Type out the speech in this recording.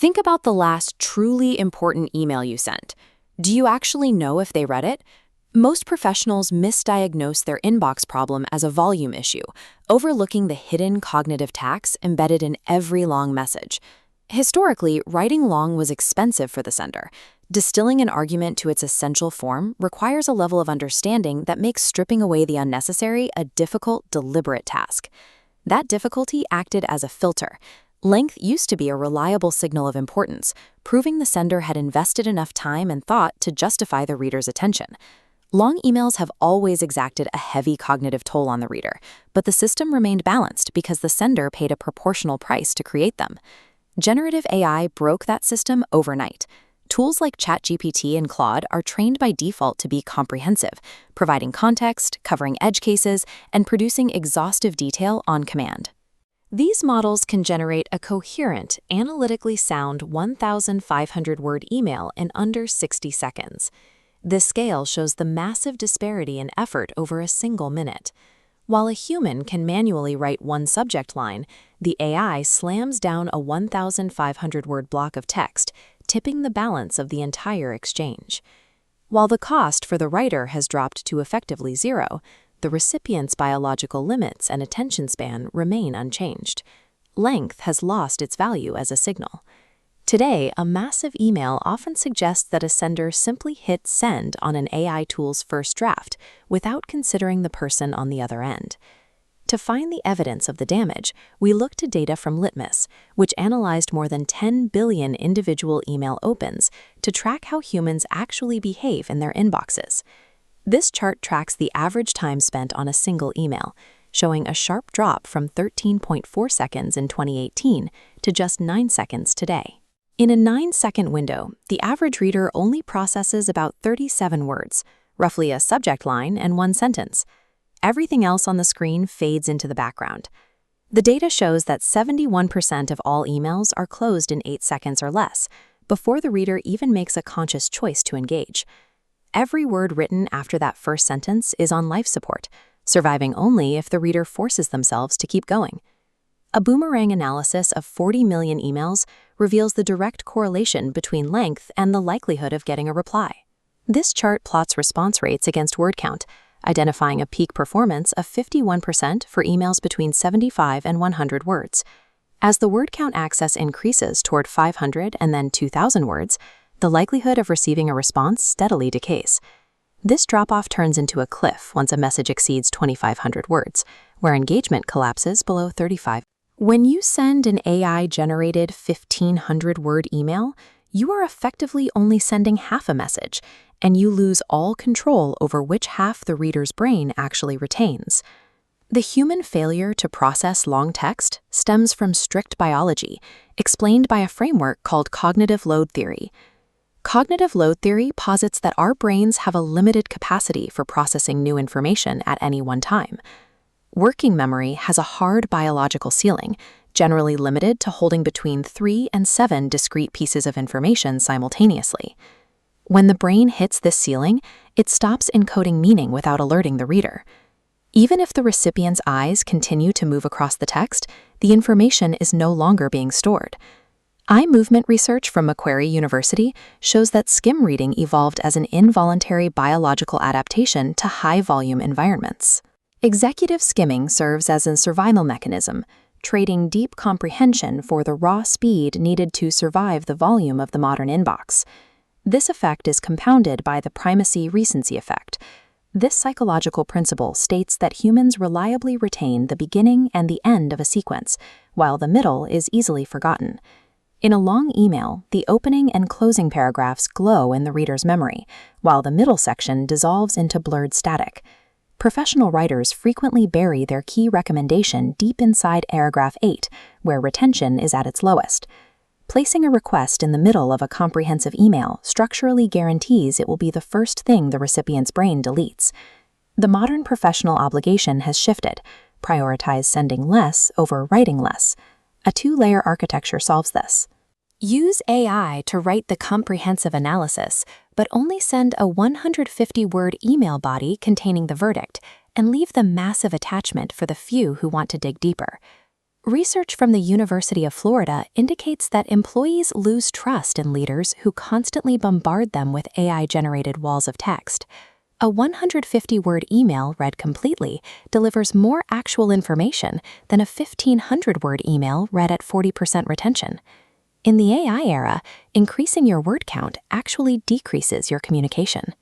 Think about the last truly important email you sent. Do you actually know if they read it? Most professionals misdiagnose their inbox problem as a volume issue, overlooking the hidden cognitive tax embedded in every long message. Historically, writing long was expensive for the sender. Distilling an argument to its essential form requires a level of understanding that makes stripping away the unnecessary a difficult, deliberate task. That difficulty acted as a filter. Length used to be a reliable signal of importance, proving the sender had invested enough time and thought to justify the reader's attention. Long emails have always exacted a heavy cognitive toll on the reader, but the system remained balanced because the sender paid a proportional price to create them. Generative AI broke that system overnight. Tools like ChatGPT and Claude are trained by default to be comprehensive, providing context, covering edge cases, and producing exhaustive detail on command. These models can generate a coherent, analytically sound 1,500-word email in under 60 seconds. This scale shows the massive disparity in effort over a single minute. While a human can manually write one subject line, the AI slams down a 1,500-word block of text, tipping the balance of the entire exchange. While the cost for the writer has dropped to effectively zero, the recipient's biological limits and attention span remain unchanged. Length has lost its value as a signal. Today, a massive email often suggests that a sender simply hit send on an AI tool's first draft without considering the person on the other end. To find the evidence of the damage, we look to data from Litmus, which analyzed more than 10 billion individual email opens to track how humans actually behave in their inboxes. This chart tracks the average time spent on a single email, showing a sharp drop from 13.4 seconds in 2018 to just 9 seconds today. In a 9-second window, the average reader only processes about 37 words, roughly a subject line and one sentence. Everything else on the screen fades into the background. The data shows that 71% of all emails are closed in 8 seconds or less, before the reader even makes a conscious choice to engage. Every word written after that first sentence is on life support, surviving only if the reader forces themselves to keep going. A boomerang analysis of 40 million emails reveals the direct correlation between length and the likelihood of getting a reply. This chart plots response rates against word count, identifying a peak performance of 51% for emails between 75 and 100 words. As the word count access increases toward 500 and then 2,000 words, the likelihood of receiving a response steadily decays. This drop-off turns into a cliff once a message exceeds 2,500 words, where engagement collapses below 35. When you send an AI-generated 1,500-word email, you are effectively only sending half a message, and you lose all control over which half the reader's brain actually retains. The human failure to process long text stems from strict biology, explained by a framework called cognitive load theory. Cognitive load theory posits that our brains have a limited capacity for processing new information at any one time. Working memory has a hard biological ceiling, generally limited to holding between 3 and 7 discrete pieces of information simultaneously. When the brain hits this ceiling, it stops encoding meaning without alerting the reader. Even if the recipient's eyes continue to move across the text, the information is no longer being stored. Eye movement research from Macquarie University shows that skim reading evolved as an involuntary biological adaptation to high-volume environments. Executive skimming serves as a survival mechanism, trading deep comprehension for the raw speed needed to survive the volume of the modern inbox. This effect is compounded by the primacy-recency effect. This psychological principle states that humans reliably retain the beginning and the end of a sequence, while the middle is easily forgotten. In a long email, the opening and closing paragraphs glow in the reader's memory, while the middle section dissolves into blurred static. Professional writers frequently bury their key recommendation deep inside paragraph 8, where retention is at its lowest. Placing a request in the middle of a comprehensive email structurally guarantees it will be the first thing the recipient's brain deletes. The modern professional obligation has shifted. Prioritize sending less over writing less. A 2-layer architecture solves this. Use AI to write the comprehensive analysis, but only send a 150-word email body containing the verdict, and leave the massive attachment for the few who want to dig deeper. Research from the University of Florida indicates that employees lose trust in leaders who constantly bombard them with AI-generated walls of text. A 150-word email read completely delivers more actual information than a 1,500-word email read at 40% retention. In the AI era, increasing your word count actually decreases your communication.